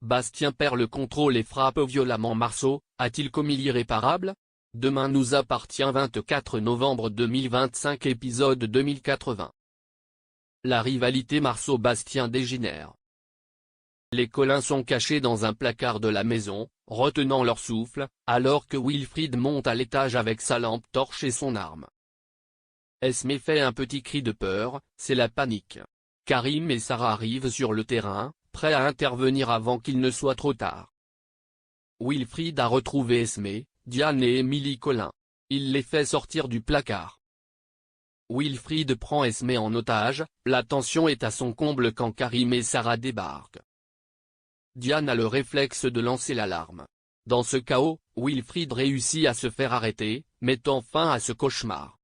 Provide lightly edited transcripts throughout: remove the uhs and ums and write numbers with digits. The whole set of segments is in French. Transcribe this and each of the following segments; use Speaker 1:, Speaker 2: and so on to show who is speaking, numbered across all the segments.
Speaker 1: Bastien perd le contrôle et frappe violemment Marceau, a-t-il commis l'irréparable? Demain nous appartient 24 novembre 2025 épisode 2080. La rivalité Marceau-Bastien dégénère. Les Collin sont cachés dans un placard de la maison, retenant leur souffle, alors que Wilfried monte à l'étage avec sa lampe torche et son arme. Esmé fait un petit cri de peur, c'est la panique. Karim et Sarah arrivent sur le terrain, prêts à intervenir avant qu'il ne soit trop tard. Wilfried a retrouvé Esmé, Diane et Émilie Collin. Il les fait sortir du placard. Wilfried prend Esmé en otage, la tension est à son comble quand Karim et Sarah débarquent. Diane a le réflexe de lancer l'alarme. Dans ce chaos, Wilfried réussit à se faire arrêter, mettant fin à ce cauchemar.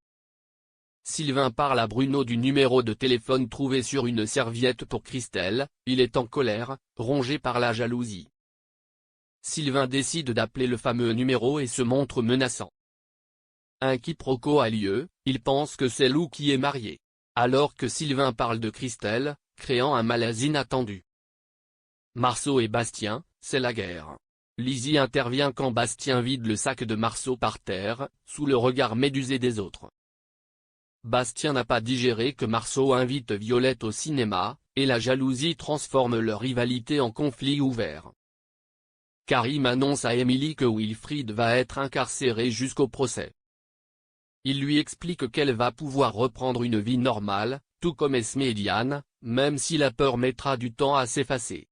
Speaker 1: Sylvain parle à Bruno du numéro de téléphone trouvé sur une serviette pour Christelle, il est en colère, rongé par la jalousie. Sylvain décide d'appeler le fameux numéro et se montre menaçant. Un quiproquo a lieu, il pense que c'est Lou qui est marié. Alors que Sylvain parle de Christelle, créant un malaise inattendu. Marceau et Bastien, c'est la guerre. Lizzie intervient quand Bastien vide le sac de Marceau par terre, sous le regard médusé des autres. Bastien n'a pas digéré que Marceau invite Violette au cinéma, et la jalousie transforme leur rivalité en conflit ouvert. Karim annonce à Émilie que Wilfried va être incarcéré jusqu'au procès. Il lui explique qu'elle va pouvoir reprendre une vie normale, tout comme Esmé et Diane, même si la peur mettra du temps à s'effacer.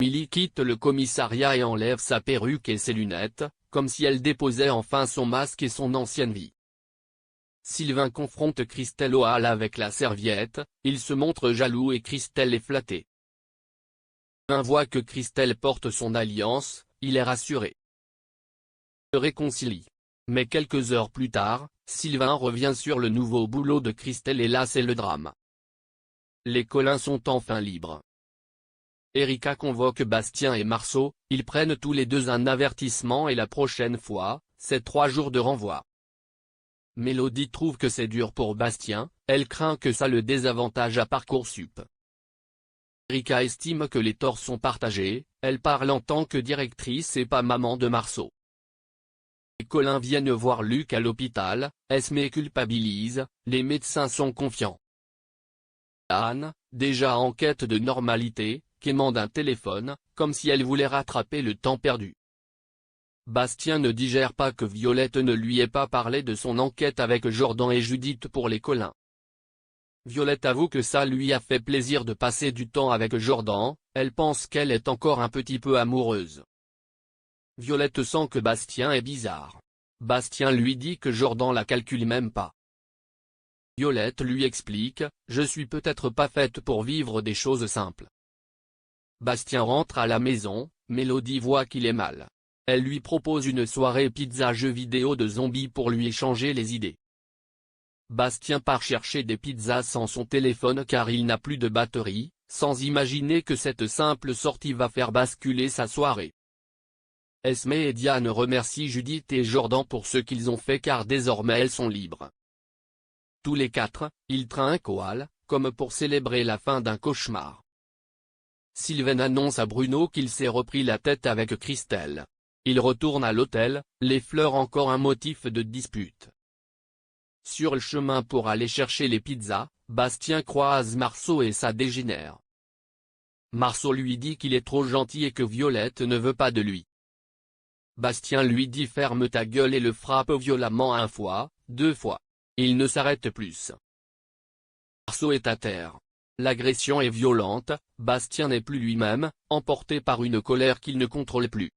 Speaker 1: Émilie quitte le commissariat et enlève sa perruque et ses lunettes, comme si elle déposait enfin son masque et son ancienne vie. Sylvain confronte Christelle au hall avec la serviette, il se montre jaloux et Christelle est flattée. Sylvain voit que Christelle porte son alliance, il est rassuré. Ils se réconcilient. Mais quelques heures plus tard, Sylvain revient sur le nouveau boulot de Christelle et là c'est le drame. Les Collin sont enfin libres. Erika convoque Bastien et Marceau, ils prennent tous les deux un avertissement et la prochaine fois, c'est 3 jours de renvoi. Mélodie trouve que c'est dur pour Bastien, elle craint que ça le désavantage à Parcoursup. Erika estime que les torts sont partagés, elle parle en tant que directrice et pas maman de Marceau. Les Collin viennent voir Luc à l'hôpital, Esmé culpabilise, les médecins sont confiants. Anne, déjà en quête de normalité, quémande un téléphone, comme si elle voulait rattraper le temps perdu. Bastien ne digère pas que Violette ne lui ait pas parlé de son enquête avec Jordan et Judith pour les Collin. Violette avoue que ça lui a fait plaisir de passer du temps avec Jordan, elle pense qu'elle est encore un petit peu amoureuse. Violette sent que Bastien est bizarre. Bastien lui dit que Jordan la calcule même pas. Violette lui explique, je suis peut-être pas faite pour vivre des choses simples. Bastien rentre à la maison, Mélodie voit qu'il est mal. Elle lui propose une soirée pizza jeux vidéo de zombies pour lui échanger les idées. Bastien part chercher des pizzas sans son téléphone car il n'a plus de batterie, sans imaginer que cette simple sortie va faire basculer sa soirée. Esmé et Diane remercient Judith et Jordan pour ce qu'ils ont fait car désormais elles sont libres. Tous les 4, ils trinquent au hall, comme pour célébrer la fin d'un cauchemar. Sylvain annonce à Bruno qu'il s'est repris la tête avec Christelle. Il retourne à l'hôtel, les fleurs encore un motif de dispute. Sur le chemin pour aller chercher les pizzas, Bastien croise Marceau et ça dégénère. Marceau lui dit qu'il est trop gentil et que Violette ne veut pas de lui. Bastien lui dit ferme ta gueule et le frappe violemment 1 fois, 2 fois. Il ne s'arrête plus. Marceau est à terre. L'agression est violente, Bastien n'est plus lui-même, emporté par une colère qu'il ne contrôle plus.